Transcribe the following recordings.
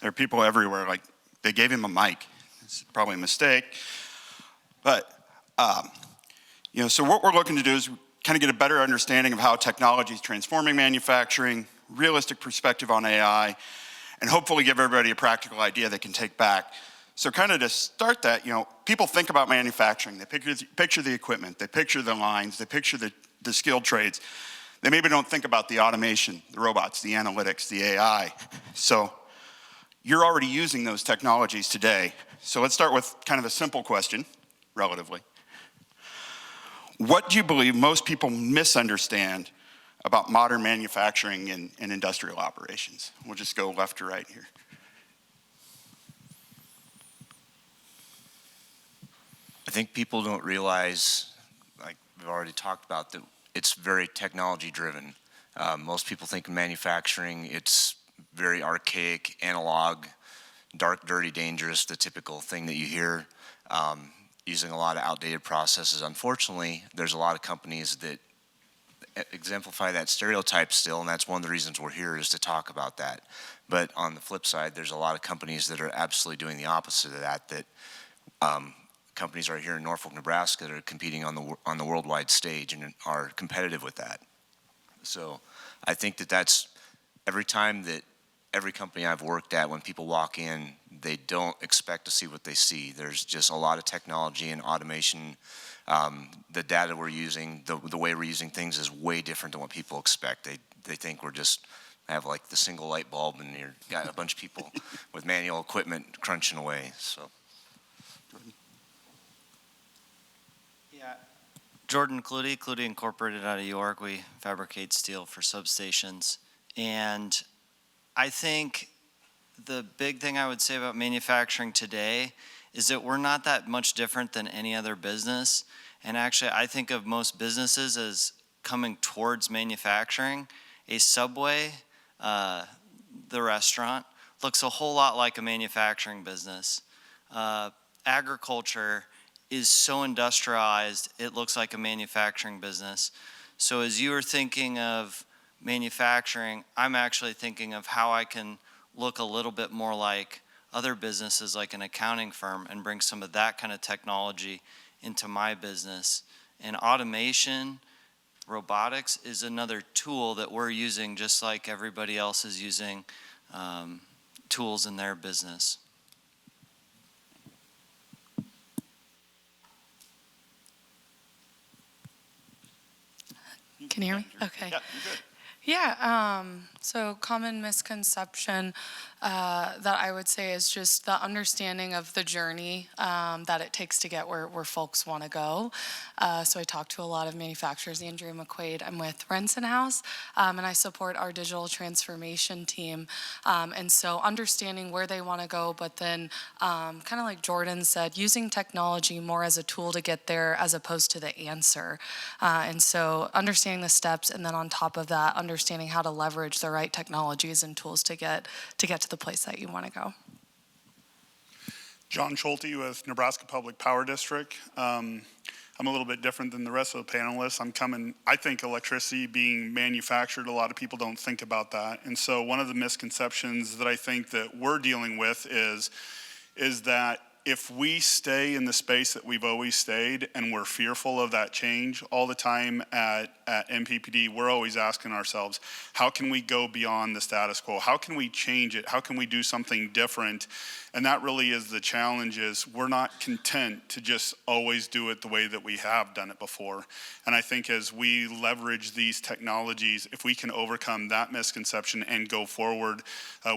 There are people everywhere, like they gave him a mic. It's probably a mistake. But, so what we're looking to do is kind of get a better understanding of how technology is transforming manufacturing, realistic perspective on AI, and hopefully give everybody a practical idea they can take back. So kind of to start that, people think about manufacturing. They picture the equipment, they picture the lines, they picture the skilled trades. They maybe don't think about the automation, the robots, the analytics, the AI. So you're already using those technologies today. So let's start with kind of a simple question, relatively. What do you believe most people misunderstand about modern manufacturing and industrial operations? We'll just go left to right here. I think people don't realize, like we've already talked about, that it's very technology driven. Most people think in manufacturing, it's very archaic, analog, dark, dirty, dangerous, the typical thing that you hear, using a lot of outdated processes. Unfortunately, there's a lot of companies that exemplify that stereotype still, and that's one of the reasons we're here, is to talk about that. But on the flip side, there's a lot of companies that are absolutely doing the opposite of that, companies right here in Norfolk, Nebraska that are competing on the worldwide stage and are competitive with that. So I think that's every time that every company I've worked at, when people walk in, they don't expect to see what they see. There's just a lot of technology and automation. The data we're using, the way we're using things is way different than what people expect. They think we're just have like the single light bulb and you've got a bunch of people with manual equipment crunching away. So. Yeah, Jordan Clutie Incorporated out of York. We fabricate steel for substations. And I think the big thing I would say about manufacturing today is that we're not that much different than any other business. And actually, I think of most businesses as coming towards manufacturing. A Subway, the restaurant, looks a whole lot like a manufacturing business. Agriculture is so industrialized, it looks like a manufacturing business. So as you were thinking of manufacturing, I'm actually thinking of how I can look a little bit more like other businesses, like an accounting firm, and bring some of that kind of technology into my business. And automation, robotics is another tool that we're using just like everybody else is using tools in their business. Can you hear me? Okay. Yeah, you're good. Yeah, so common misconception that I would say is just the understanding of the journey that it takes to get where folks want to go. So I talk to a lot of manufacturers. Andrea McQuaid, I'm with Renson House, and I support our digital transformation team. And so understanding where they want to go, but then kind of like Jordan said, using technology more as a tool to get there as opposed to the answer. And so understanding the steps, and then on top of that, understanding how to leverage the right technologies and tools to get to the place that you want to go. John Schulte with Nebraska Public Power District. I'm a little bit different than the rest of the panelists. I think electricity being manufactured, a lot of people don't think about that. And so one of the misconceptions that I think that we're dealing with is that if we stay in the space that we've always stayed and we're fearful of that change all the time at NPPD, we're always asking ourselves, how can we go beyond the status quo? How can we change it? How can we do something different? And that really is the challenge, is we're not content to just always do it the way that we have done it before. And I think as we leverage these technologies, if we can overcome that misconception and go forward,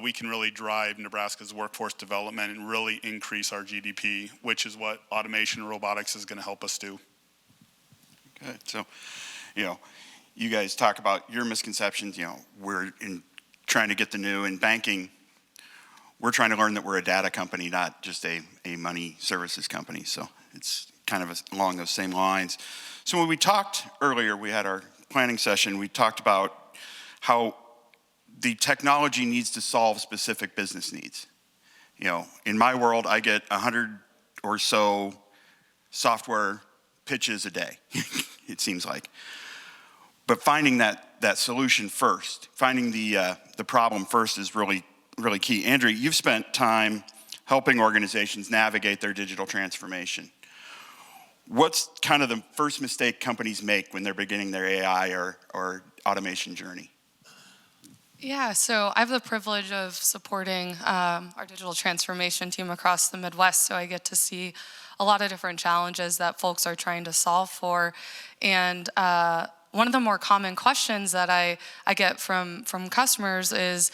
we can really drive Nebraska's workforce development and really increase our GDP, which is what automation and robotics is going to help us do. Good. So, you guys talk about your misconceptions. We're trying to get the new in banking. We're trying to learn that we're a data company, not just a money services company. So it's kind of along those same lines. So when we talked earlier, we had our planning session, we talked about how the technology needs to solve specific business needs. In my world, I get 100 or so software pitches a day, it seems like. But finding that solution first, finding the problem first is really really key. Andrew, you've spent time helping organizations navigate their digital transformation. What's kind of the first mistake companies make when they're beginning their AI or automation journey? Yeah, so I have the privilege of supporting our digital transformation team across the Midwest, so I get to see a lot of different challenges that folks are trying to solve for. And one of the more common questions that I get from customers is,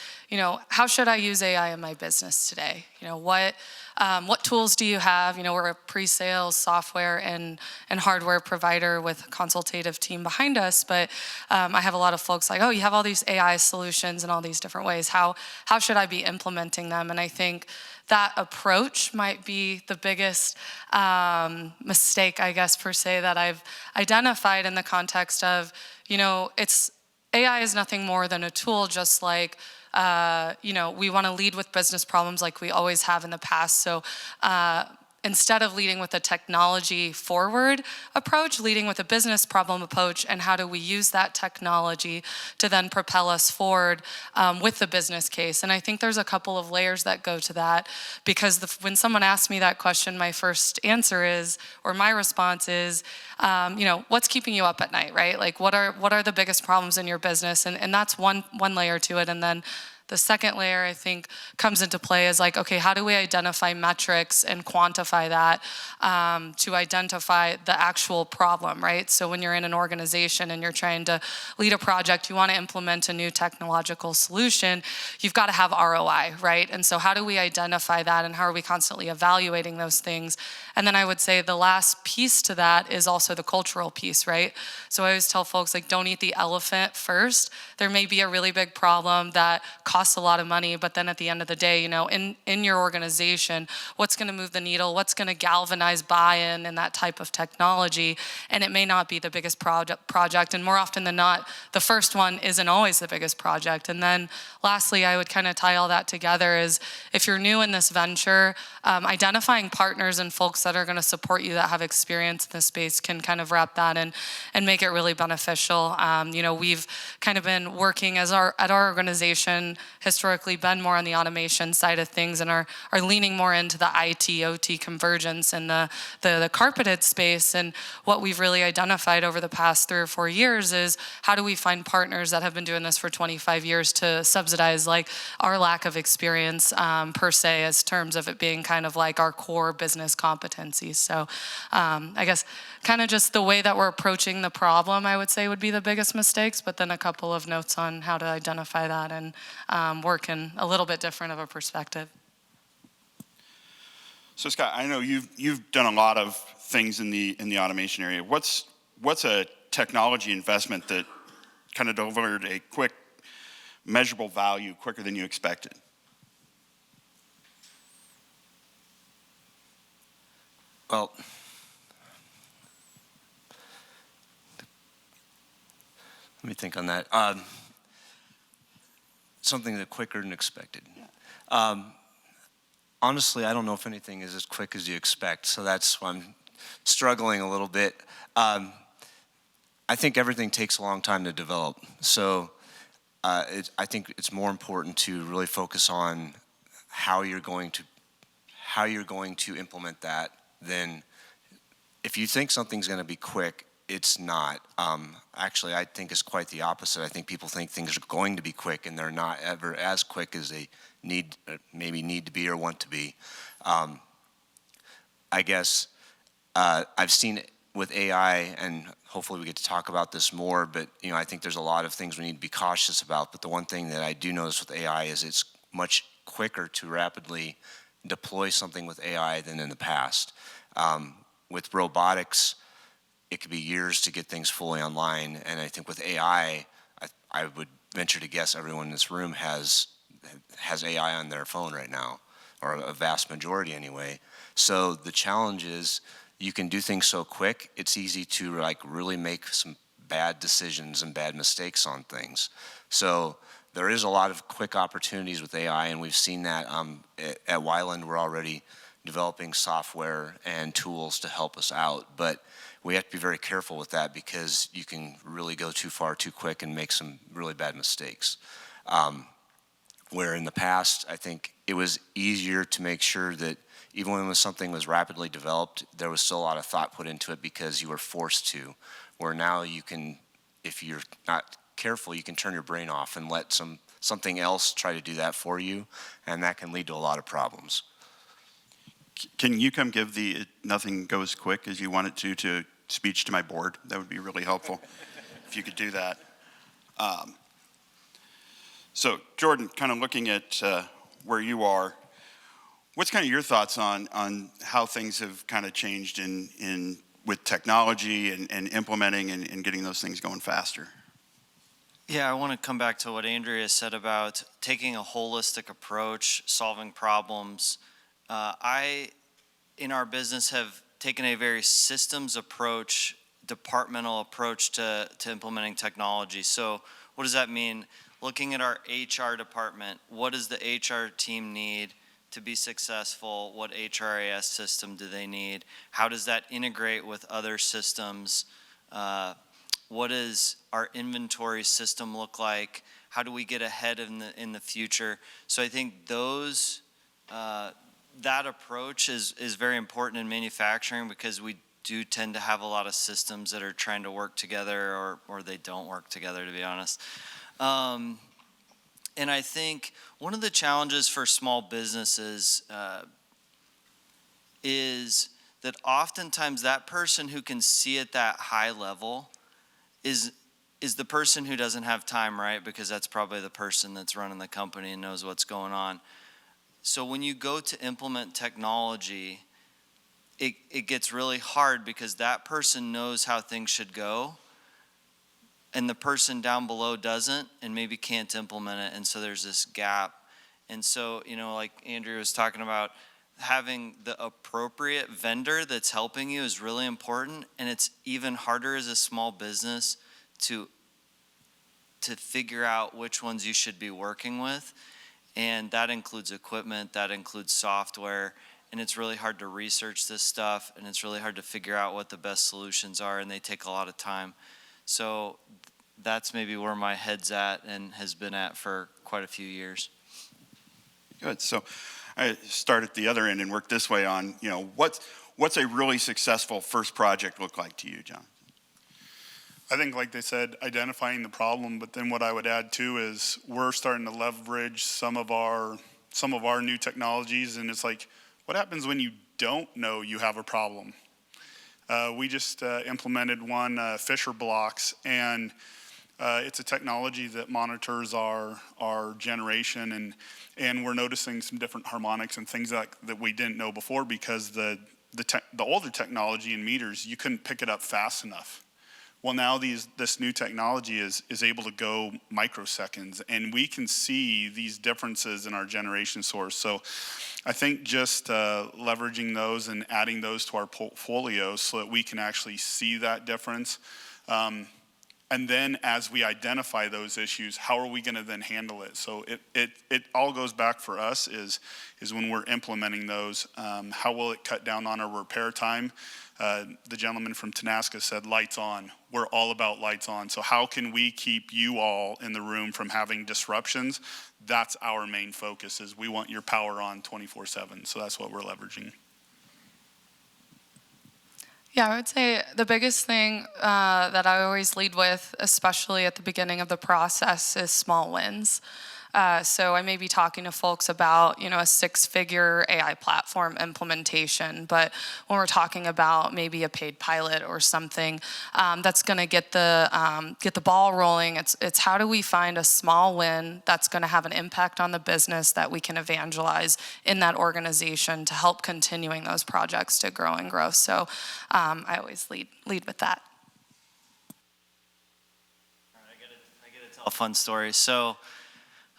how should I use AI in my business today? What tools do you have? We're a pre-sales software and hardware provider with a consultative team behind us, but I have a lot of folks like, oh, you have all these AI solutions in all these different ways. How should I be implementing them? And I think that approach might be the biggest mistake, I guess, per se, that I've identified in the context of, AI is nothing more than a tool, just like, we want to lead with business problems like we always have in the past. So instead of leading with a technology forward approach, leading with a business problem approach, and how do we use that technology to then propel us forward with the business case. And I think there's a couple of layers that go to that, because when someone asks me that question, my first answer is, or my response is, what's keeping you up at night, right? Like what are the biggest problems in your business? And that's one layer to it. And then the second layer, I think, comes into play is like, okay, how do we identify metrics and quantify that to identify the actual problem, right? So when you're in an organization and you're trying to lead a project, you want to implement a new technological solution, you've got to have ROI, right? And so how do we identify that, and how are we constantly evaluating those things? And then I would say the last piece to that is also the cultural piece, right? So I always tell folks, like, don't eat the elephant first. There may be a really big problem that costs a lot of money, but then at the end of the day, in your organization, what's going to move the needle, what's going to galvanize buy-in and that type of technology, and it may not be the biggest project, and more often than not, the first one isn't always the biggest project. And then lastly, I would kind of tie all that together is, if you're new in this venture, identifying partners and folks that are going to support you that have experience in this space can kind of wrap that in and make it really beneficial. We've kind of been working at our organization, historically been more on the automation side of things, and are leaning more into the IT, OT convergence and the carpeted space. And what we've really identified over the past 3 or 4 years is, how do we find partners that have been doing this for 25 years to subsidize like our lack of experience per se, as terms of it being kind of like our core business competencies. So I guess kind of just the way that we're approaching the problem, I would say, would be the biggest mistakes, but then a couple of notes on how to identify that and work in a little bit different of a perspective. So Scott, I know you've done a lot of things in the automation area. What's a technology investment that kind of delivered a quick, measurable value quicker than you expected? Well, let me think on that. Something that quicker than expected. Honestly, I don't know if anything is as quick as you expect, so that's why I'm struggling a little bit. I think everything takes a long time to develop, so I think it's more important to really focus on how you're going to implement that than if you think something's going to be quick. It's not. Actually, I think it's quite the opposite. I think people think things are going to be quick, and they're not ever as quick as they maybe need to be or want to be. I guess I've seen it with AI, and hopefully we get to talk about this more, but I think there's a lot of things we need to be cautious about. But the one thing that I do notice with AI is it's much quicker to rapidly deploy something with AI than in the past. With robotics, it could be years to get things fully online, and I think with AI, I would venture to guess everyone in this room has AI on their phone right now, or a vast majority anyway. So the challenge is, you can do things so quick, it's easy to really make some bad decisions and bad mistakes on things. So there is a lot of quick opportunities with AI, and we've seen that at Weiland. We're already developing software and tools to help us out, but we have to be very careful with that, because you can really go too far too quick and make some really bad mistakes. where in the past, I think it was easier to make sure that even when something was rapidly developed, there was still a lot of thought put into it because you were forced to. Where now you can, if you're not careful, you can turn your brain off and let something else try to do that for you, and that can lead to a lot of problems. Can you come give the "nothing goes quick as you want it to speech to my board? That would be really helpful if you could do that. So Jordan, kind of looking at where you are, what's kind of your thoughts on how things have kind of changed with technology and implementing and getting those things going faster? Yeah, I want to come back to what Andrea said about taking a holistic approach, solving problems. I, in our business, have taken a very systems approach, departmental approach to implementing technology. So what does that mean? Looking at our HR department, what does the HR team need to be successful? What HRIS system do they need? How does that integrate with other systems? What does our inventory system look like? How do we get ahead in the future? So I think that approach is very important in manufacturing because we do tend to have a lot of systems that are trying to work together or they don't work together, to be honest. And I think one of the challenges for small businesses is that oftentimes that person who can see at that high level is the person who doesn't have time, right? Because that's probably the person that's running the company and knows what's going on. So when you go to implement technology, it gets really hard because that person knows how things should go and the person down below doesn't and maybe can't implement it. And so there's this gap. And so, like Andrew was talking about, having the appropriate vendor that's helping you is really important. And it's even harder as a small business to figure out which ones you should be working with. And that includes equipment, that includes software. And it's really hard to research this stuff. And it's really hard to figure out what the best solutions are. And they take a lot of time. So that's maybe where my head's at and has been at for quite a few years. Good. So I start at the other end and work this way on, what's a really successful first project look like to you, John? I think, like they said, identifying the problem, but then what I would add too is we're starting to leverage some of our new technologies, and it's like, what happens when you don't know you have a problem? We just implemented one, Fisher blocks, and it's a technology that monitors our generation, and we're noticing some different harmonics and things that we didn't know before because the older technology in meters, you couldn't pick it up fast enough. Well, now this new technology is able to go microseconds, and we can see these differences in our generation source. So I think just leveraging those and adding those to our portfolio so that we can actually see that difference. And then as we identify those issues, how are we going to then handle it? So it all goes back for us is when we're implementing those, how will it cut down on our repair time? The gentleman from Nebraska said lights on. We're all about lights on. So how can we keep you all in the room from having disruptions? That's our main focus, is we want your power on 24/7. So that's what we're leveraging. Yeah, I would say the biggest thing that I always lead with, especially at the beginning of the process, is small wins. So I may be talking to folks about, a 6-figure AI platform implementation, but when we're talking about maybe a paid pilot or something that's going to get the ball rolling, it's how do we find a small win that's going to have an impact on the business that we can evangelize in that organization to help continuing those projects to grow and grow. So I always lead with that. All right, I get to tell a fun story. So.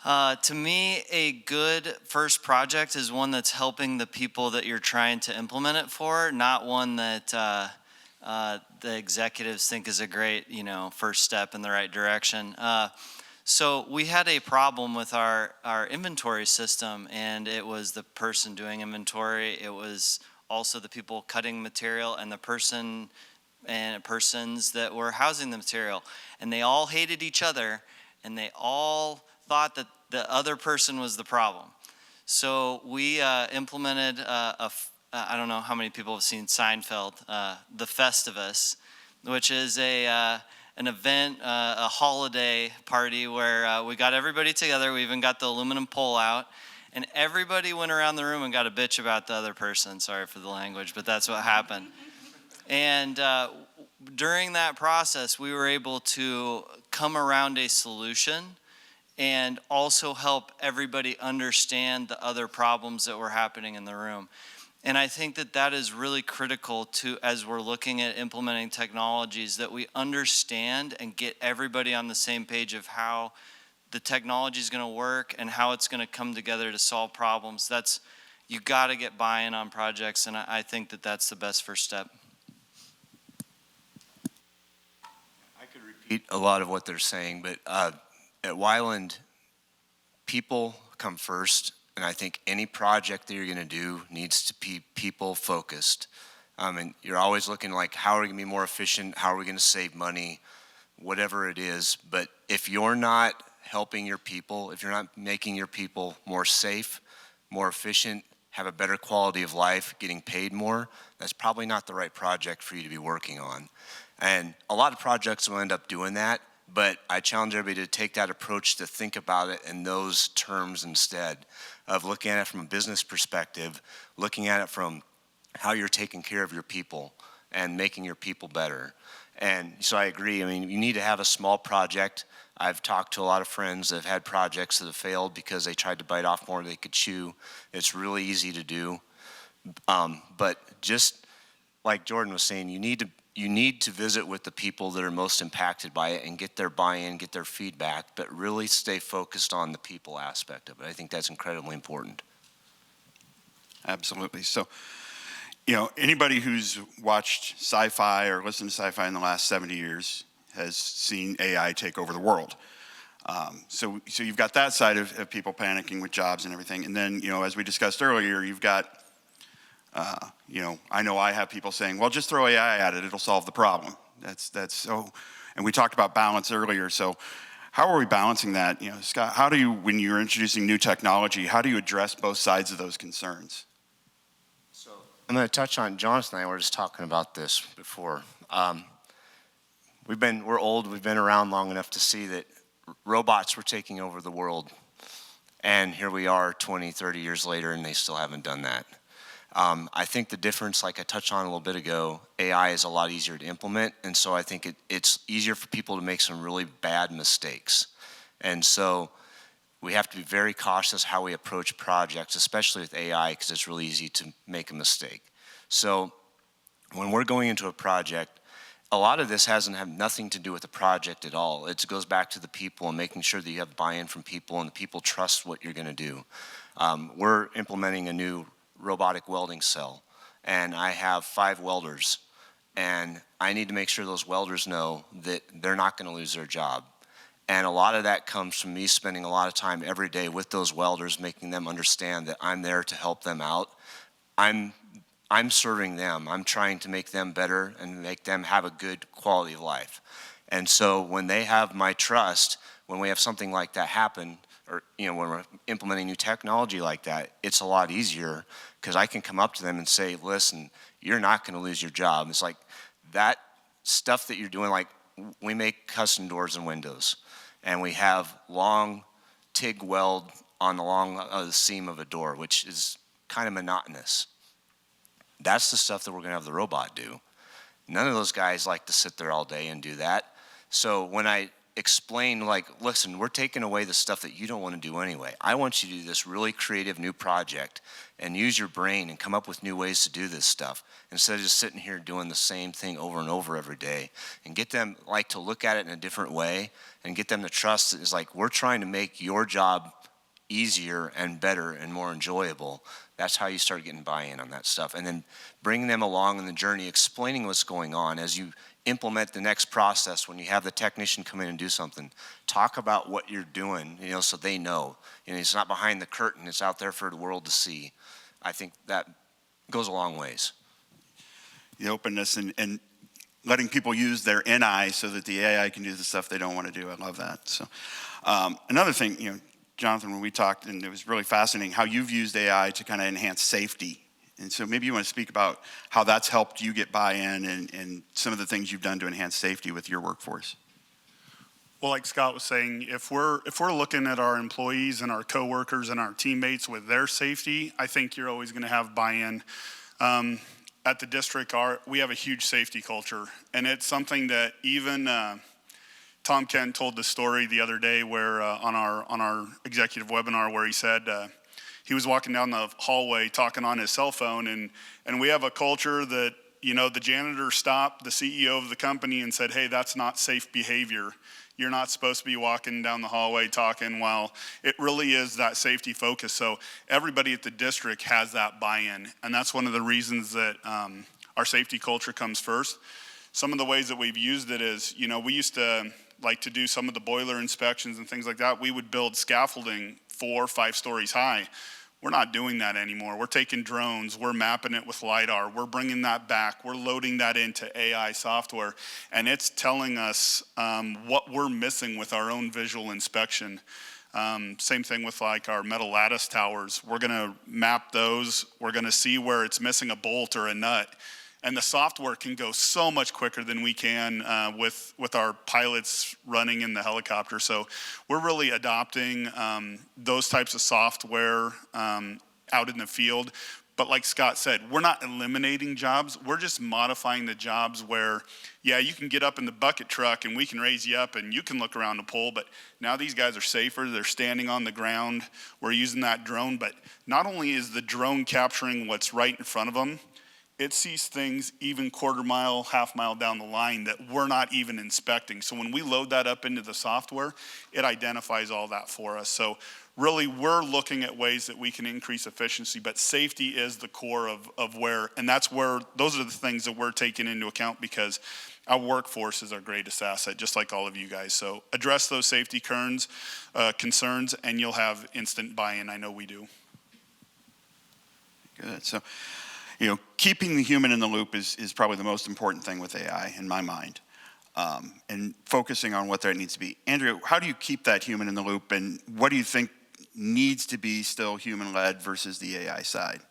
To me, a good first project is one that's helping the people that you're trying to implement it for, not one that the executives think is a great, first step in the right direction. So we had a problem with our inventory system, and it was the person doing inventory. It was also the people cutting material and the persons that were housing the material. And they all hated each other, and they all thought that The other person was the problem. So we implemented I don't know how many people have seen Seinfeld, the Festivus, which is an event, a holiday party where we got everybody together. We even got the aluminum pole out, and everybody went around the room and got a bitch about the other person. Sorry for the language, but that's what happened. And during that process, we were able to come around a solution and also help everybody understand the other problems that were happening in the room. And I think that that is really critical to, as we're looking at implementing technologies, that we understand and get everybody on the same page of how the technology is going to work and how it's going to come together to solve problems. You got to get buy-in on projects, and I think that that's the best first step. I could repeat a lot of what they're saying, but at Weiland, people come first. And I think any project that you're going to do needs to be people focused. And you're always looking like, how are we going to be more efficient? How are we going to save money? Whatever it is. But if you're not helping your people, if you're not making your people more safe, more efficient, have a better quality of life, getting paid more, that's probably not the right project for you to be working on. And a lot of projects will end up doing that. But I challenge everybody to take that approach to think about it in those terms instead of looking at it from a business perspective, looking at it from how you're taking care of your people and making your people better. And so I agree. I mean, you need to have a small project. I've talked to a lot of friends that have had projects that have failed because they tried to bite off more than they could chew. It's really easy to do. But just like Jordan was saying, you need to visit with the people that are most impacted by it and get their buy-in, get their feedback, but really stay focused on the people aspect of it. I think that's incredibly important. Absolutely. So, anybody who's watched sci-fi or listened to sci-fi in the last 70 years has seen AI take over the world. So you've got that side of people panicking with jobs and everything. And then, as we discussed earlier, you've got I know I have people saying, well, just throw AI at it, it'll solve the problem. That's so, and we talked about balance earlier, so how are we balancing that? Scott, how do you, when you're introducing new technology, how do you address both sides of those concerns? So I'm going to touch on, Jonathan and I were just talking about this before. We're old, we've been around long enough to see that robots were taking over the world, and here we are 20, 30 years later, and they still haven't done that. I think the difference, like I touched on a little bit ago, AI is a lot easier to implement, and so I think it's easier for people to make some really bad mistakes. And so we have to be very cautious how we approach projects, especially with AI, because it's really easy to make a mistake. So when we're going into a project, a lot of this have nothing to do with the project at all. It goes back to the people and making sure that you have buy-in from people and the people trust what you're going to do. We're implementing a new robotic welding cell, and I have 5 welders, and I need to make sure those welders know that they're not going to lose their job. And a lot of that comes from me spending a lot of time every day with those welders, making them understand that I'm there to help them out. I'm serving them. I'm trying to make them better and make them have a good quality of life. And so when they have my trust, when we have something like that happen, or when we're implementing new technology like that, it's a lot easier because I can come up to them and say, listen, you're not going to lose your job. It's like that stuff that you're doing, like we make custom doors and windows, and we have long TIG weld on the seam of a door, which is kind of monotonous. That's the stuff that we're going to have the robot do. None of those guys like to sit there all day and do that. So when I explain, like, listen, we're taking away the stuff that you don't want to do anyway. I want you to do this really creative new project and use your brain and come up with new ways to do this stuff instead of just sitting here doing the same thing over and over every day, and get them like to look at it in a different way and get them to trust that it's like we're trying to make your job easier and better and more enjoyable. That's how you start getting buy-in on that stuff. And then bringing them along in the journey, explaining what's going on as you implement the next process. When you have the technician come in and do something, talk about what you're doing, so they know. It's not behind the curtain, it's out there for the world to see. I think that goes a long ways. The openness and letting people use their NI so that the AI can do the stuff they don't want to do. I love that. So another thing, Jonathan, when we talked, and it was really fascinating how you've used AI to kind of enhance safety. And so maybe you want to speak about how that's helped you get buy-in and some of the things you've done to enhance safety with your workforce. Well, like Scott was saying, if we're looking at our employees and our coworkers and our teammates with their safety, I think you're always going to have buy-in. At the district, we have a huge safety culture, and it's something that even Tom Kent told the story the other day where on our executive webinar where he said he was walking down the hallway talking on his cell phone, and we have a culture that, you know, the janitor stopped the CEO of the company and said, hey, that's not safe behavior. You're not supposed to be walking down the hallway talking. While it really is that safety focus. So everybody at the district has that buy-in, and that's one of the reasons that our safety culture comes first. Some of the ways that we've used it is, you know, we used to like to do some of the boiler inspections and things like that. We would build scaffolding 4 or 5 stories high. We're not doing that anymore. We're taking drones, we're mapping it with LiDAR, we're bringing that back, we're loading that into AI software, and it's telling us what we're missing with our own visual inspection. Same thing with like our metal lattice towers. We're gonna map those, we're gonna see where it's missing a bolt or a nut, and the software can go so much quicker than we can with our pilots running in the helicopter. So we're really adopting those types of software out in the field. But like Scott said, we're not eliminating jobs. We're just modifying the jobs where, yeah, you can get up in the bucket truck and we can raise you up and you can look around the pole. But now these guys are safer. They're standing on the ground. We're using that drone. But not only is the drone capturing what's right in front of them, it sees things even quarter mile, half mile down the line that we're not even inspecting. So when we load that up into the software, it identifies all that for us. So really, we're looking at ways that we can increase efficiency, but safety is the core of where, and that's where, those are the things that we're taking into account because our workforce is our greatest asset, just like all of you guys. So address those safety concerns, and you'll have instant buy-in. I know we do. Good. So, you know, keeping the human in the loop is probably the most important thing with AI in my mind, and focusing on what that needs to be. Andrea, how do you keep that human in the loop, and what do you think needs to be still human-led versus the AI side?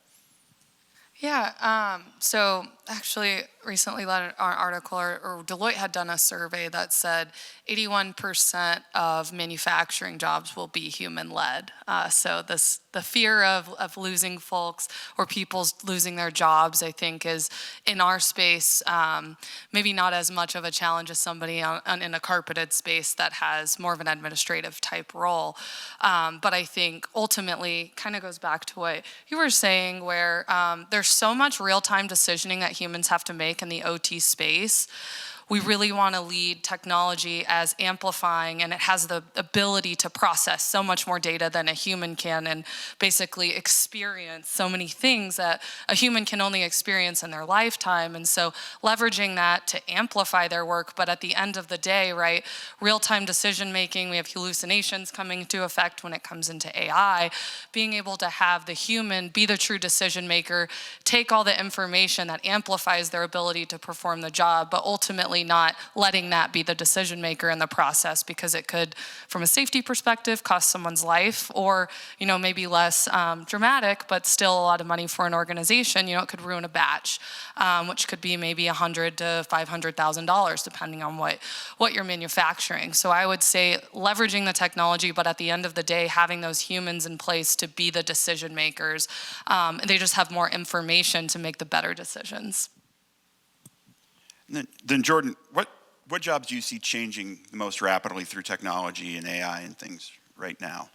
Yeah, so actually recently read an article, or Deloitte had done a survey that said 81% of manufacturing jobs will be human-led. So the fear of losing folks or people losing their jobs, I think, is in our space maybe not as much of a challenge as somebody in a carpeted space that has more of an administrative type role. But I think ultimately kind of goes back to what you were saying, where there's so much real-time decisioning that humans have to make in the OT space. We really want to lead technology as amplifying, and it has the ability to process so much more data than a human can and basically experience so many things that a human can only experience in their lifetime. And so leveraging that to amplify their work, but at the end of the day, right, real-time decision making, we have hallucinations coming into effect when it comes into AI, being able to have the human be the true decision maker, take all the information that amplifies their ability to perform the job, but ultimately not letting that be the decision maker in the process, because it could, from a safety perspective, cost someone's life, or, you know, maybe less dramatic, but still a lot of money for an organization. You know, it could ruin a batch, which could be maybe $100,000 to $500,000, depending on what you're manufacturing. So I would say leveraging the technology, but at the end of the day, having those humans in place to be the decision makers. They just have more information to make the better decisions. Then Jordan, what jobs do you see changing the most rapidly through technology and AI and things right now?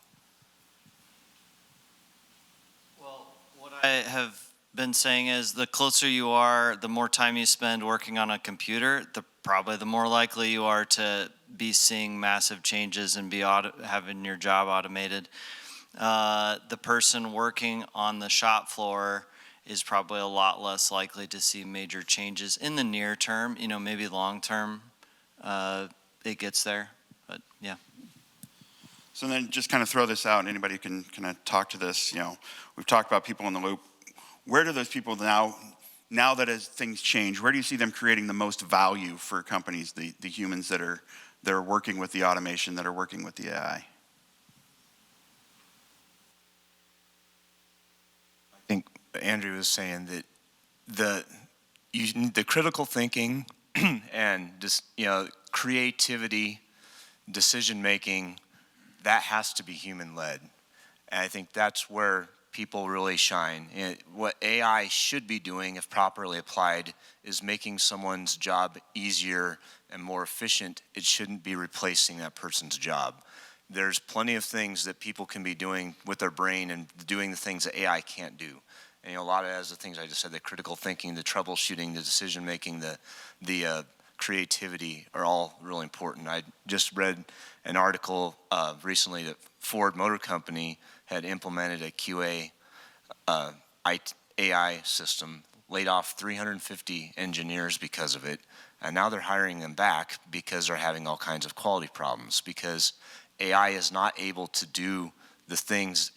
Well, what I have been saying is the closer you are, the more time you spend working on a computer, probably the more likely you are to be seeing massive changes and be having your job automated. The person working on the shop floor is probably a lot less likely to see major changes in the near term. You know, maybe long term, it gets there, but yeah. So then just kind of throw this out, anybody can kind of talk to this. You know, we've talked about people in the loop. Where do those people now that as things change, where do you see them creating the most value for companies, the humans that are working with the automation, that are working with the AI? Andrew was saying, that the critical thinking and just, creativity, decision making, that has to be human led. And I think that's where people really shine. And what AI should be doing, if properly applied, is making someone's job easier and more efficient. It shouldn't be replacing that person's job. There's plenty of things that people can be doing with their brain and doing the things that AI can't do. And a lot of, as the things I just said, the critical thinking, the troubleshooting, the decision making, the creativity are all really important. I just read an article recently that Ford Motor Company had implemented a QA AI system, laid off 350 engineers because of it, and now they're hiring them back because they're having all kinds of quality problems, because AI is not able to do the things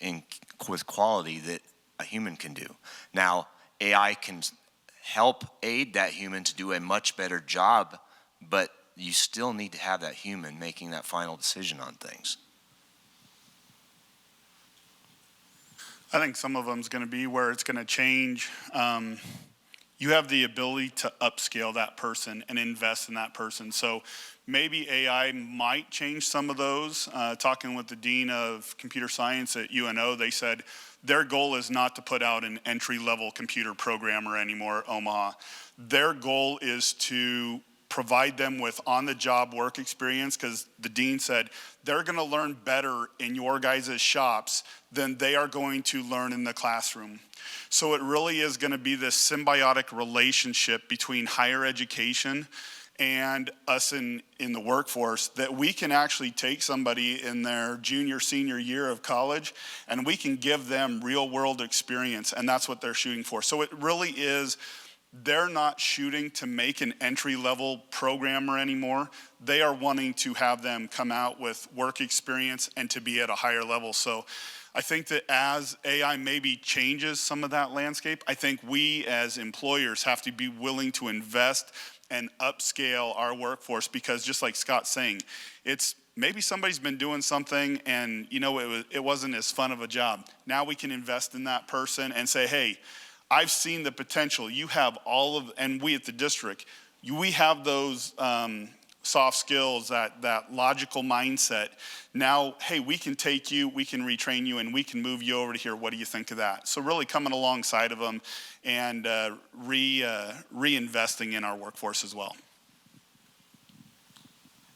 with quality that a human can do. Now, AI can help aid that human to do a much better job, but you still need to have that human making that final decision on things. I think some of them is going to be where it's going to change. You have the ability to upscale that person and invest in that person. So maybe AI might change some of those. Talking with the dean of computer science at UNO, they said their goal is not to put out an entry-level computer programmer anymore at Omaha. Their goal is to provide them with on-the-job work experience, because the dean said they're going to learn better in your guys' shops than they are going to learn in the classroom. So it really is going to be this symbiotic relationship between higher education and us in the workforce, that we can actually take somebody in their junior, senior year of college and we can give them real world experience, and that's what they're shooting for. So it really is, they're not shooting to make an entry-level programmer anymore. They are wanting to have them come out with work experience and to be at a higher level. So I think that as AI maybe changes some of that landscape, I think we as employers have to be willing to invest and upscale our workforce, because just like Scott's saying, it's maybe somebody's been doing something and it wasn't as fun of a job. Now we can invest in that person and say, hey, I've seen the potential. You have all of, and we at the district, we have those soft skills, that logical mindset. Now, hey, we can take you, we can retrain you, and we can move you over to here. What do you think of that? So really coming alongside of them and reinvesting in our workforce as well.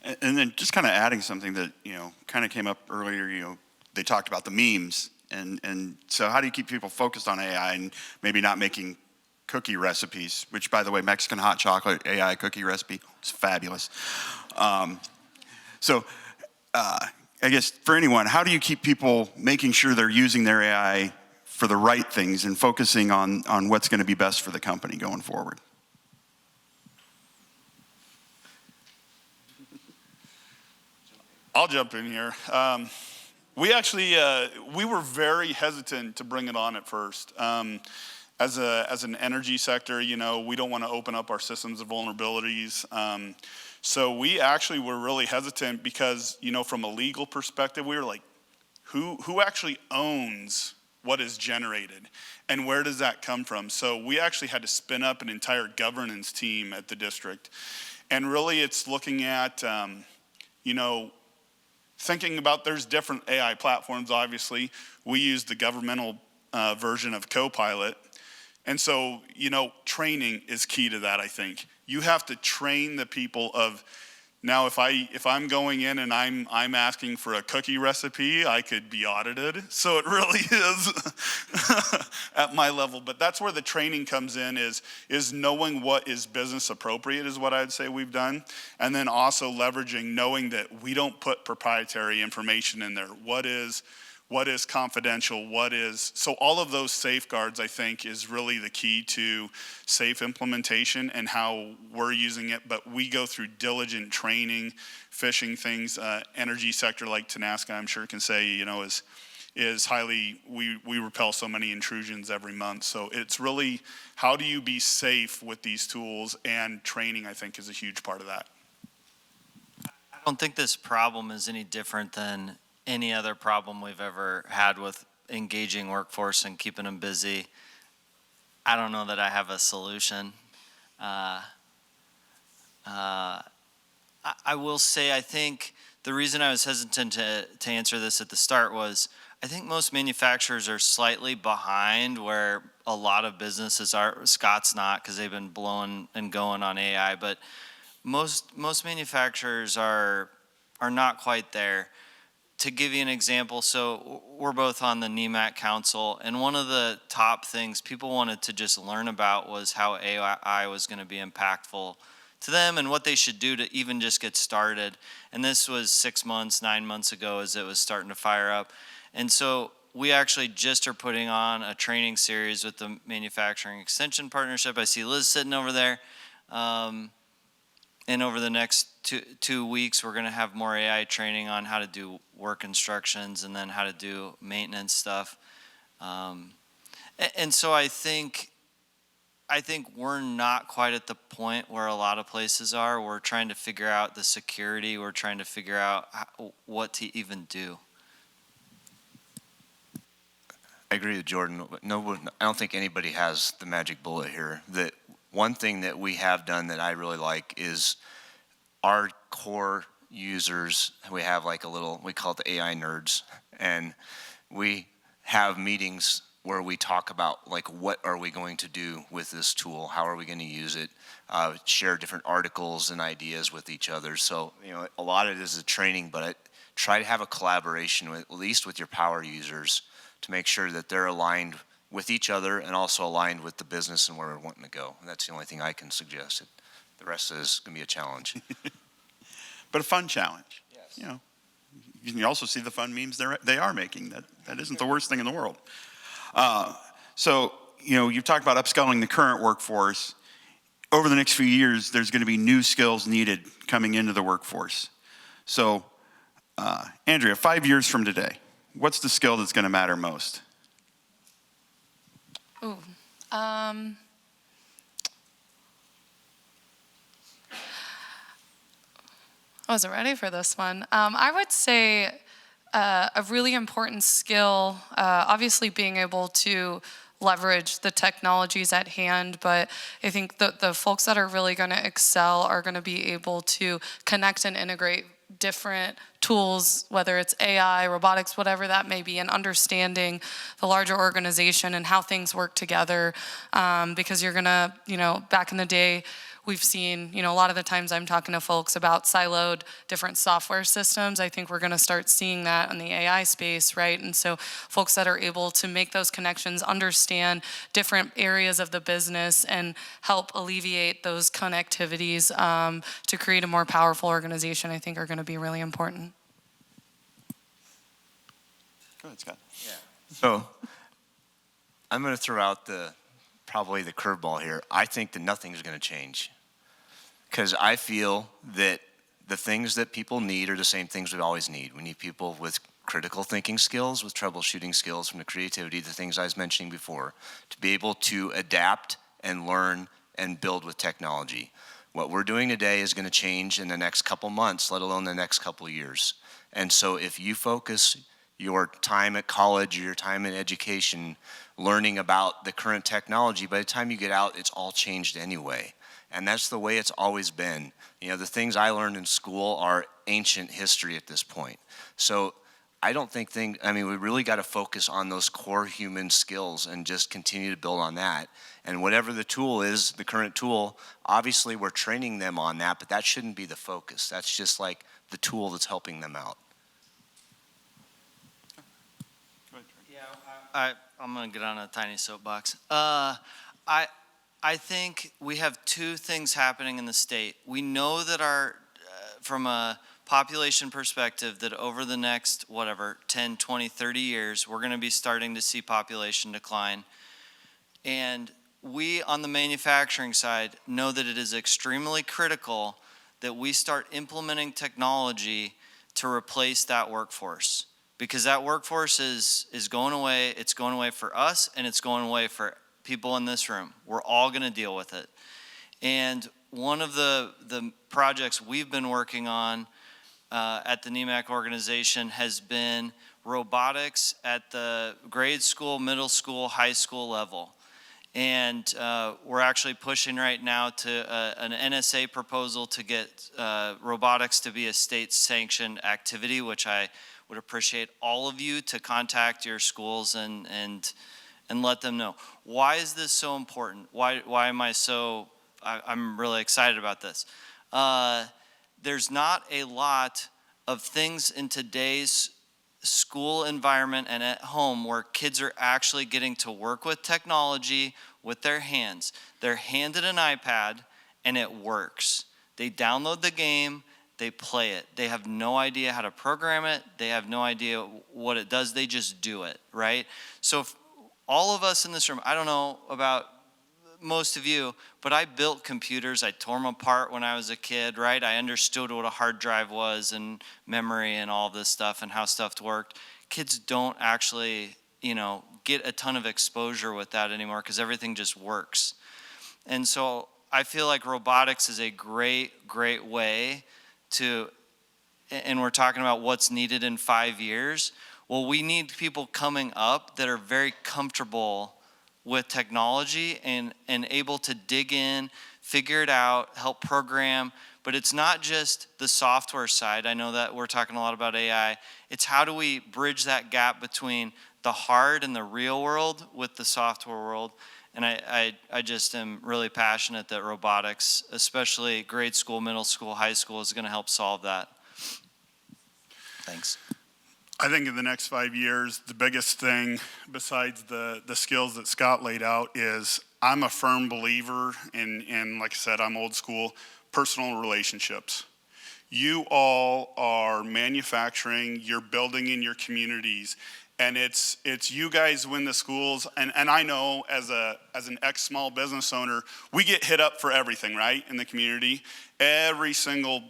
And then just kind of adding something that, kind of came up earlier, they talked about the memes. And so how do you keep people focused on AI and maybe not making cookie recipes, which, by the way, Mexican hot chocolate AI cookie recipe is fabulous. So I guess for anyone, how do you keep people making sure they're using their AI for the right things and focusing on what's going to be best for the company going forward? I'll jump in here. We actually, we were very hesitant to bring it on at first. As an energy sector, we don't want to open up our systems of vulnerabilities. So we actually were really hesitant because, from a legal perspective, we were like, who actually owns what is generated and where does that come from? So we actually had to spin up an entire governance team at the district. And really it's looking at, thinking about, there's different AI platforms, obviously. We use the governmental version of Copilot. And so, training is key to that, I think. You have to train the people of, now if I'm going in and I'm asking for a cookie recipe, I could be audited. So it really is at my level. But that's where the training comes in, is knowing what is business appropriate is what I'd say we've done. And then also leveraging, knowing that we don't put proprietary information in there. What is confidential, so all of those safeguards, I think, is really the key to safe implementation and how we're using it. But we go through diligent training, phishing things, energy sector like Nebraska, I'm sure can say, is highly, we repel so many intrusions every month. So it's really, how do you be safe with these tools, and training, I think, is a huge part of that. I don't think this problem is any different than any other problem we've ever had with engaging workforce and keeping them busy. I don't know that I have a solution. I will say, I think the reason I was hesitant to answer this at the start was I think most manufacturers are slightly behind where a lot of businesses are. Scott's not, because they've been blowing and going on AI, but most manufacturers are not quite there. To give you an example, so we're both on the NEMAC Council, and one of the top things people wanted to just learn about was how AI was going to be impactful to them and what they should do to even just get started. And this was 6 months, 9 months ago as it was starting to fire up. And so we actually just are putting on a training series with the Manufacturing Extension Partnership. I see Liz sitting over there. And over the next two weeks, we're going to have more AI training on how to do work instructions and then how to do maintenance stuff. And so I think we're not quite at the point where a lot of places are. We're trying to figure out the security. We're trying to figure out what to even do. I agree with Jordan. No, I don't think anybody has the magic bullet here. That one thing that we have done that I really like is our core users. We have like we call it the AI nerds, and we have meetings where we talk about like what are we going to do with this tool, how are we going to use it, share different articles and ideas with each other. So a lot of it is a training, but try to have a collaboration with, at least with your power users, to make sure that they're aligned with each other and also aligned with the business and where we're wanting to go. And that's the only thing I can suggest. The rest is going to be a challenge. But a fun challenge. Yes. You can also see the fun memes they are making. That isn't the worst thing in the world. So you've talked about upskilling the current workforce. Over the next few years, there's going to be new skills needed coming into the workforce. So, Andrea, 5 years from today, what's the skill that's going to matter most? Ooh. I wasn't ready for this one. I would say a really important skill, obviously being able to leverage the technologies at hand, but I think the folks that are really going to excel are going to be able to connect and integrate different tools, whether it's AI, robotics, whatever that may be, and understanding the larger organization and how things work together. Because you're gonna, back in the day, we've seen, a lot of the times I'm talking to folks about siloed different software systems. I think we're gonna start seeing that in the AI space, right? And so folks that are able to make those connections, understand different areas of the business and help alleviate those connectivities to create a more powerful organization, I think are gonna be really important. Go ahead, Scott. Yeah. So I'm going to throw out probably the curveball here. I think that nothing's going to change, because I feel that the things that people need are the same things we always need. We need people with critical thinking skills, with troubleshooting skills, from the creativity, the things I was mentioning before, to be able to adapt and learn and build with technology. What we're doing today is going to change in the next couple months, let alone the next couple years. And so if you focus your time at college or your time in education learning about the current technology, by the time you get out, it's all changed anyway. And that's the way it's always been. The things I learned in school are ancient history at this point. So I don't think we really got to focus on those core human skills and just continue to build on that. And whatever the tool is, the current tool, obviously we're training them on that, but that shouldn't be the focus. That's just like the tool that's helping them out. I'm going to get on a tiny soapbox. I think we have two things happening in the state. We know that from a population perspective, that over the next, 10, 20, 30 years, we're going to be starting to see population decline. And we, on the manufacturing side, know that it is extremely critical that we start implementing technology to replace that workforce. Because that workforce is going away. It's going away for us, and it's going away for people in this room. We're all going to deal with it. And one of the projects we've been working on at the NEMAC organization has been robotics at the grade school, middle school, high school level. And we're actually pushing right now to an NSA proposal to get robotics to be a state-sanctioned activity, which I would appreciate all of you to contact your schools and let them know. Why is this so important? Why am I so, I'm really excited about this. There's not a lot of things in today's school environment and at home where kids are actually getting to work with technology with their hands. They're handed an iPad and it works. They download the game, they play it. They have no idea how to program it. They have no idea what it does. They just do it, right? So if all of us in this room, I don't know about most of you, but I built computers. I tore them apart when I was a kid, right? I understood what a hard drive was and memory and all this stuff and how stuff worked. Kids don't actually, get a ton of exposure with that anymore because everything just works. And so I feel like robotics is a great, great way to, and we're talking about what's needed in 5 years. Well, we need people coming up that are very comfortable with technology and able to dig in, figure it out, help program. But it's not just the software side. I know that we're talking a lot about AI. It's how do we bridge that gap between the hard and the real world with the software world. And I just am really passionate that robotics, especially grade school, middle school, high school, is going to help solve that. Thanks. I think in the next 5 years, the biggest thing besides the skills that Scott laid out is I'm a firm believer in, like I said, I'm old school, personal relationships. You all are manufacturing, you're building in your communities, and it's you guys win the schools. And I know as an ex-small business owner, we get hit up for everything, right, in the community. Every single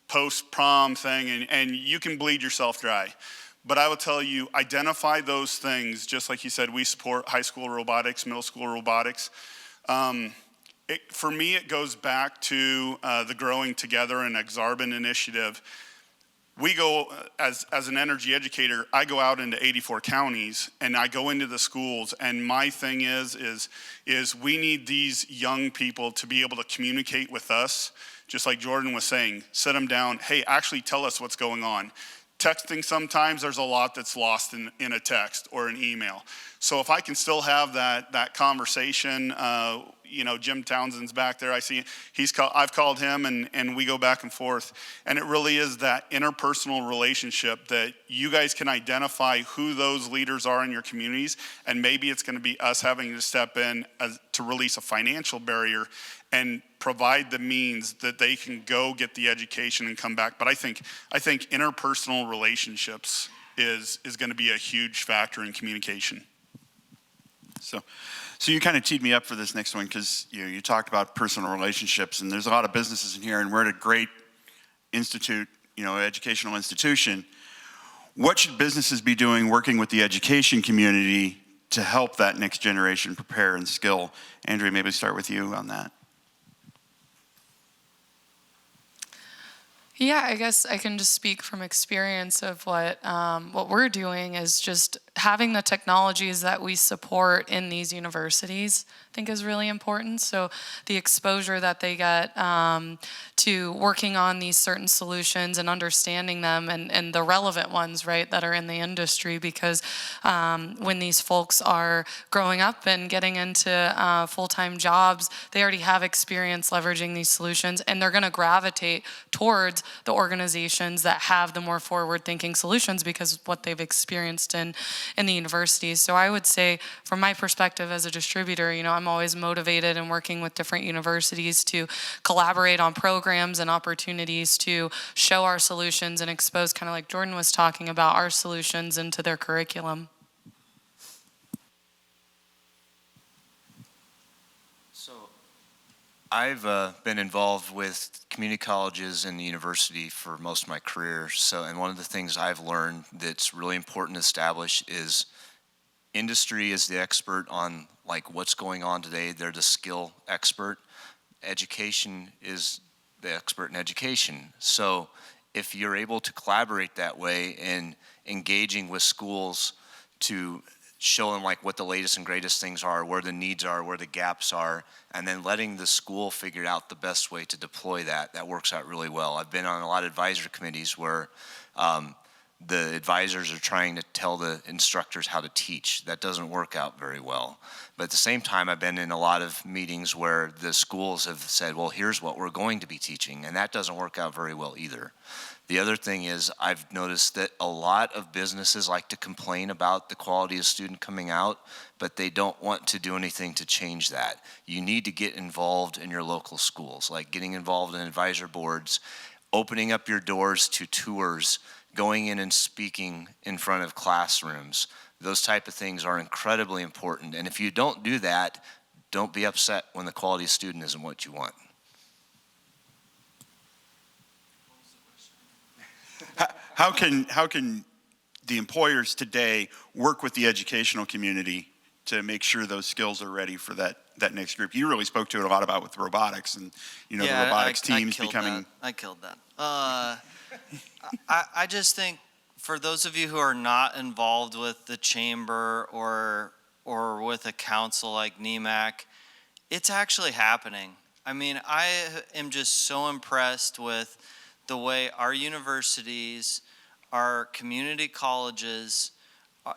post-prom thing, and you can bleed yourself dry. But I will tell you, identify those things, just like you said, we support high school robotics, middle school robotics. For me, it goes back to the Growing Together and Exarban initiative. We go, as an energy educator, I go out into 84 counties and I go into the schools, and my thing is we need these young people to be able to communicate with us, just like Jordan was saying, sit them down, hey, actually tell us what's going on. Texting, sometimes there's a lot that's lost in a text or an email. So if I can still have that conversation, Jim Townsend's back there. I see I've called him and we go back and forth. And it really is that interpersonal relationship that you guys can identify who those leaders are in your communities. And maybe it's going to be us having to step in to release a financial barrier and provide the means that they can go get the education and come back. But I think interpersonal relationships is going to be a huge factor in communication. So you kind of teed me up for this next one because you talked about personal relationships, and there's a lot of businesses in here, and we're at a great institute, educational institution. What should businesses be doing working with the education community to help that next generation prepare and skill? Andrea, maybe start with you on that. Yeah, I guess I can just speak from experience of what we're doing is just having the technologies that we support in these universities, I think is really important. So the exposure that they get to working on these certain solutions and understanding them and the relevant ones, right, that are in the industry, because when these folks are growing up and getting into full-time jobs, they already have experience leveraging these solutions, and they're going to gravitate towards the organizations that have the more forward-thinking solutions because of what they've experienced in the universities. So I would say, from my perspective as a distributor, I'm always motivated and working with different universities to collaborate on programs and opportunities to show our solutions and expose, kind of like Jordan was talking about, our solutions into their curriculum. So I've been involved with community colleges and the university for most of my career. And one of the things I've learned that's really important to establish is industry is the expert on what's going on today. They're the skill expert. Education is the expert in education. So if you're able to collaborate that way and engaging with schools to show them like what the latest and greatest things are, where the needs are, where the gaps are, and then letting the school figure out the best way to deploy that. That works out really well. I've been on a lot of advisor committees where the advisors are trying to tell the instructors how to teach. That doesn't work out very well. But at the same time, I've been in a lot of meetings where the schools have said, well, here's what we're going to be teaching, and that doesn't work out very well either. The other thing is I've noticed that a lot of businesses like to complain about the quality of student coming out, but they don't want to do anything to change that. You need to get involved in your local schools, like getting involved in advisor boards, opening up your doors to tours, going in and speaking in front of classrooms. Those type of things are incredibly important. And if you don't do that, don't be upset when the quality of student isn't what you want. How can the employers today work with the educational community to make sure those skills are ready for that next group? You really spoke to it a lot about with robotics and, the robotics teams becoming. I killed that. I just think for those of you who are not involved with the chamber or with a council like NEMAC, it's actually happening. I mean, I am just so impressed with the way our universities, our community colleges,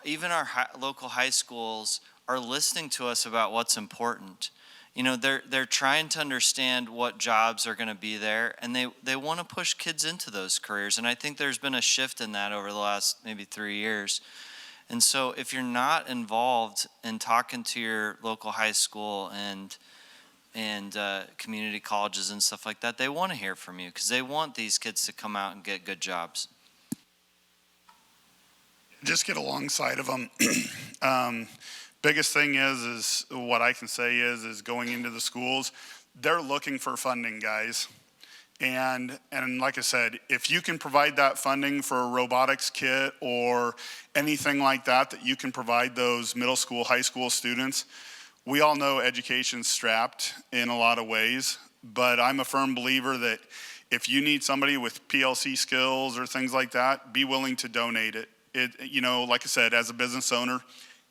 even our local high schools are listening to us about what's important. They're trying to understand what jobs are going to be there, and they want to push kids into those careers. And I think there's been a shift in that over the last maybe 3 years. And so if you're not involved in talking to your local high school and community colleges and stuff like that, they want to hear from you because they want these kids to come out and get good jobs. Just get alongside of them. Biggest thing is what I can say is going into the schools, they're looking for funding, guys. And like I said, if you can provide that funding for a robotics kit or anything like that you can provide those middle school, high school students, we all know education's strapped in a lot of ways, but I'm a firm believer that if you need somebody with PLC skills or things like that, be willing to donate it. Like I said, as a business owner,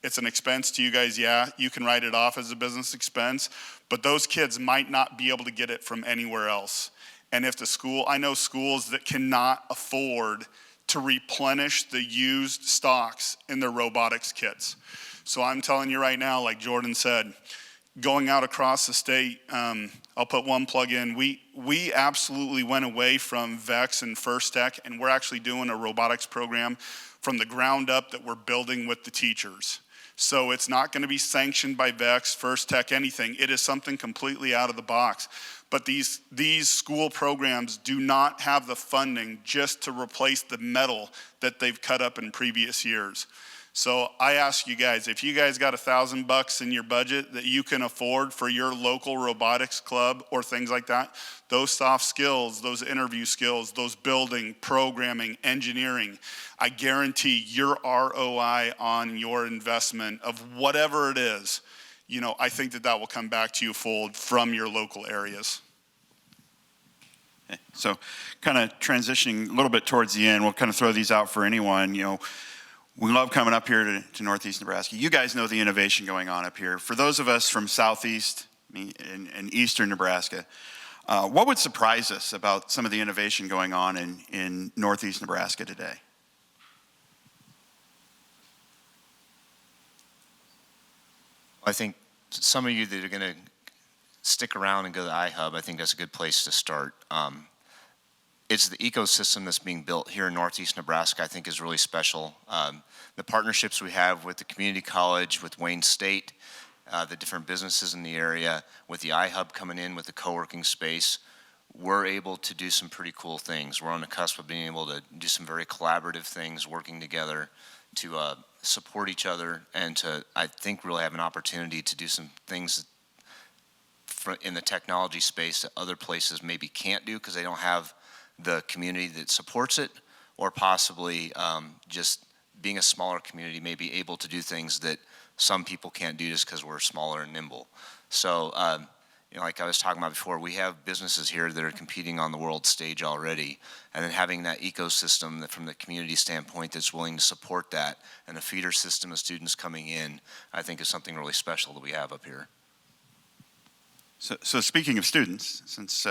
it's an expense to you guys. Yeah, you can write it off as a business expense, but those kids might not be able to get it from anywhere else. And if I know schools that cannot afford to replenish the used stocks in their robotics kits. So I'm telling you right now, like Jordan said, going out across the state, I'll put one plug in. We absolutely went away from VEX and First Tech, and we're actually doing a robotics program from the ground up that we're building with the teachers. So it's not going to be sanctioned by VEX, First Tech, anything. It is something completely out of the box. But these school programs do not have the funding just to replace the metal that they've cut up in previous years. So I ask you guys, if you guys got $1,000 in your budget that you can afford for your local robotics club or things like that, those soft skills, those interview skills, those building, programming, engineering, I guarantee your ROI on your investment of whatever it is, I think that will come back to you fold from your local areas. Okay. So kind of transitioning a little bit towards the end, we'll kind of throw these out for anyone. We love coming up here to Northeast Nebraska. You guys know the innovation going on up here. For those of us from Southeast and Eastern Nebraska, what would surprise us about some of the innovation going on in Northeast Nebraska today? I think some of you that are going to stick around and go to iHub, I think that's a good place to start. It's the ecosystem that's being built here in Northeast Nebraska, I think is really special. The partnerships we have with the community college, with Wayne State, the different businesses in the area, with the iHub coming in with the co-working space, we're able to do some pretty cool things. We're on the cusp of being able to do some very collaborative things, working together to support each other and to, I think, really have an opportunity to do some things in the technology space that other places maybe can't do because they don't have the community that supports it, or possibly just being a smaller community may be able to do things that some people can't do just because we're smaller and nimble. So like I was talking about before, we have businesses here that are competing on the world stage already, and then having that ecosystem that from the community standpoint that's willing to support that, and a feeder system of students coming in, I think is something really special that we have up here. So speaking of students, since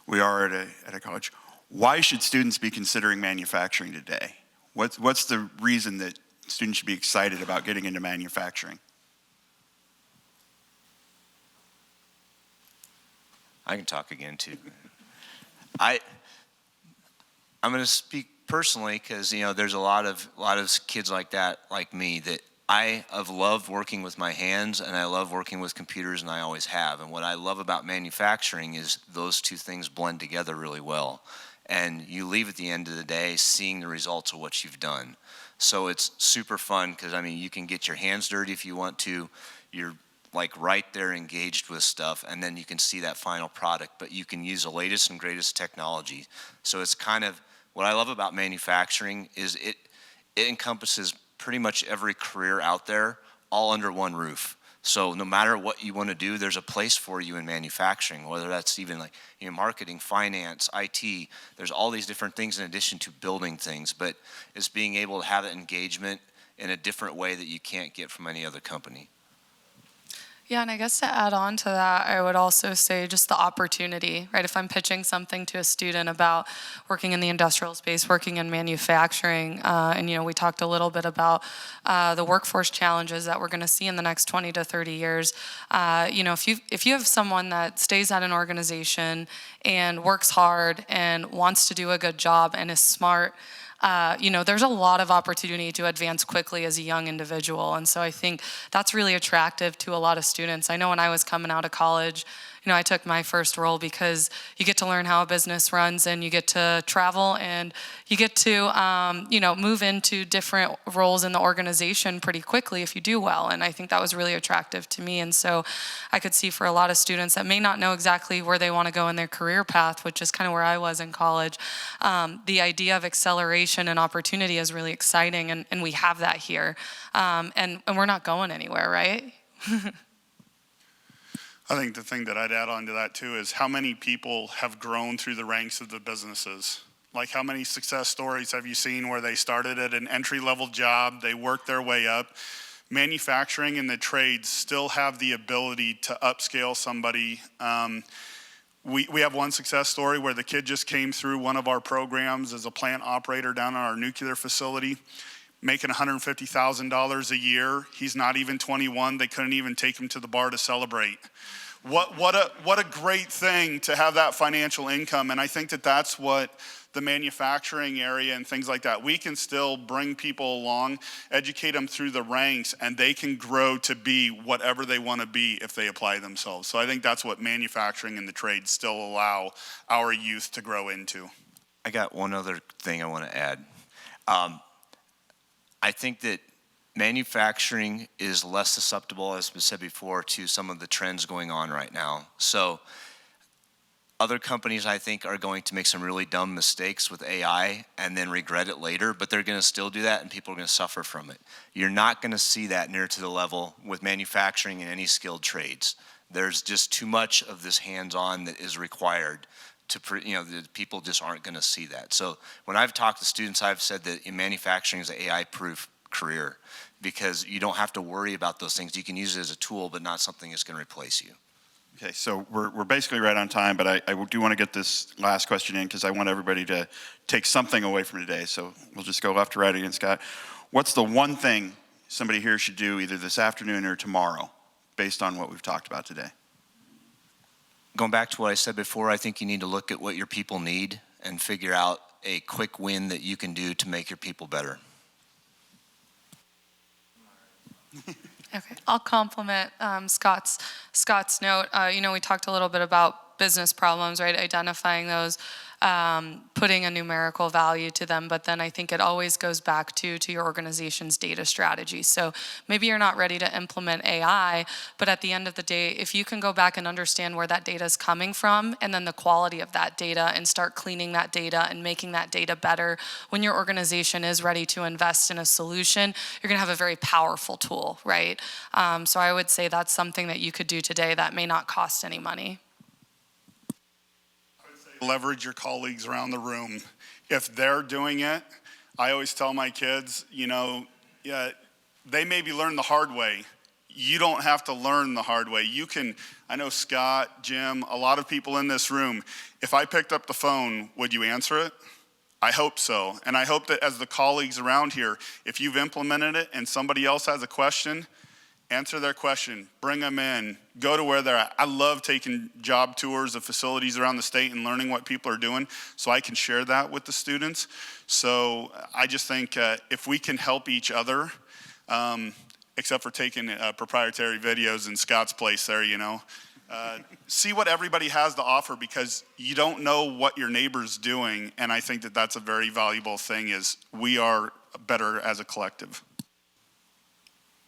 we are at a college, why should students be considering manufacturing today? What's the reason that students should be excited about getting into manufacturing? I can talk again too. I'm going to speak personally because there's a lot of kids like that, like me, that I have loved working with my hands and I love working with computers, and I always have. And what I love about manufacturing is those two things blend together really well. And you leave at the end of the day seeing the results of what you've done. So it's super fun because you can get your hands dirty if you want to. You're like right there engaged with stuff, and then you can see that final product, but you can use the latest and greatest technology. So it's kind of what I love about manufacturing is it encompasses pretty much every career out there all under one roof. So no matter what you want to do, there's a place for you in manufacturing, whether that's even like marketing, finance, IT. There's all these different things in addition to building things, but it's being able to have that engagement in a different way that you can't get from any other company. Yeah, and I guess to add on to that, I would also say just the opportunity, right? If I'm pitching something to a student about working in the industrial space, working in manufacturing, and we talked a little bit about the workforce challenges that we're going to see in the next 20 to 30 years. If you have someone that stays at an organization and works hard and wants to do a good job and is smart, there's a lot of opportunity to advance quickly as a young individual. And so I think that's really attractive to a lot of students. I know when I was coming out of college, I took my first role because you get to learn how a business runs, and you get to travel, and you get to, move into different roles in the organization pretty quickly if you do well. And I think that was really attractive to me. And so I could see for a lot of students that may not know exactly where they want to go in their career path, which is kind of where I was in college, the idea of acceleration and opportunity is really exciting, and we have that here. And we're not going anywhere, right? I think the thing that I'd add on to that too is how many people have grown through the ranks of the businesses. Like how many success stories have you seen where they started at an entry-level job, they worked their way up. Manufacturing and the trades still have the ability to upscale somebody. We have one success story where the kid just came through one of our programs as a plant operator down on our nuclear facility, making $150,000 a year. He's not even 21. They couldn't even take him to the bar to celebrate. What a great thing to have that financial income. And I think that that's what the manufacturing area and things like that, we can still bring people along, educate them through the ranks, and they can grow to be whatever they want to be if they apply themselves. So I think that's what manufacturing and the trades still allow our youth to grow into. I got one other thing I want to add. I think that manufacturing is less susceptible, as was said before, to some of the trends going on right now. So other companies, I think, are going to make some really dumb mistakes with AI and then regret it later, but they're going to still do that, and people are going to suffer from it. You're not going to see that near to the level with manufacturing and any skilled trades. There's just too much of this hands-on that is required to, the people just aren't going to see that. So when I've talked to students, I've said that in manufacturing is an AI-proof career because you don't have to worry about those things. You can use it as a tool, but not something that's going to replace you. Okay, so we're basically right on time, but I do want to get this last question in because I want everybody to take something away from today. So we'll just go left to right again, Scott. What's the one thing somebody here should do either this afternoon or tomorrow based on what we've talked about today? Going back to what I said before, I think you need to look at what your people need and figure out a quick win that you can do to make your people better. Okay, I'll compliment Scott's note. We talked a little bit about business problems, right? Identifying those. putting a numerical value to them, but then I think it always goes back to your organization's data strategy. So maybe you're not ready to implement AI, but at the end of the day, if you can go back and understand where that data is coming from and then the quality of that data and start cleaning that data and making that data better, when your organization is ready to invest in a solution, you're going to have a very powerful tool, right? So I would say that's something that you could do today that may not cost any money. Leverage your colleagues around the room. If they're doing it, I always tell my kids, yeah, they maybe learn the hard way. You don't have to learn the hard way. I know Scott, Jim, a lot of people in this room, if I picked up the phone, would you answer it? I hope so. And I hope that as the colleagues around here, if you've implemented it and somebody else has a question, answer their question, bring them in, go to where they're at. I love taking job tours of facilities around the state and learning what people are doing so I can share that with the students. So I just think if we can help each other, except for taking proprietary videos in Scott's place there, see what everybody has to offer, because you don't know what your neighbor's doing. And I think that that's a very valuable thing, is we are better as a collective.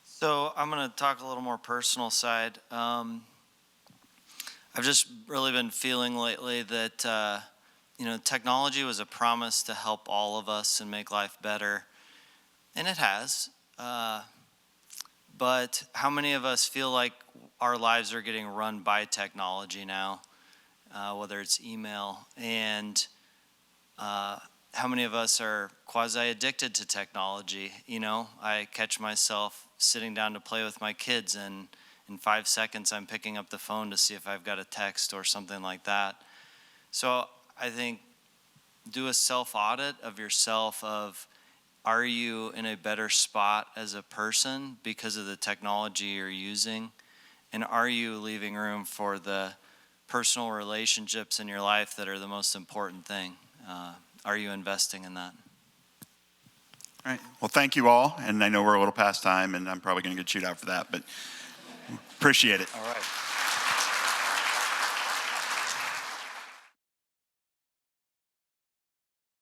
So I'm going to talk a little more personal side. I've just really been feeling lately that, technology was a promise to help all of us and make life better. And it has. But how many of us feel like our lives are getting run by technology now, whether it's email? And how many of us are quasi-addicted to technology? I catch myself sitting down to play with my kids, and in 5 seconds I'm picking up the phone to see if I've got a text or something like that. So I think do a self-audit of yourself of, are you in a better spot as a person because of the technology you're using? And are you leaving room for the personal relationships in your life that are the most important thing? Are you investing in that? All right. Well, thank you all. And I know we're a little past time, and I'm probably going to get chewed out for that, but appreciate it. All right.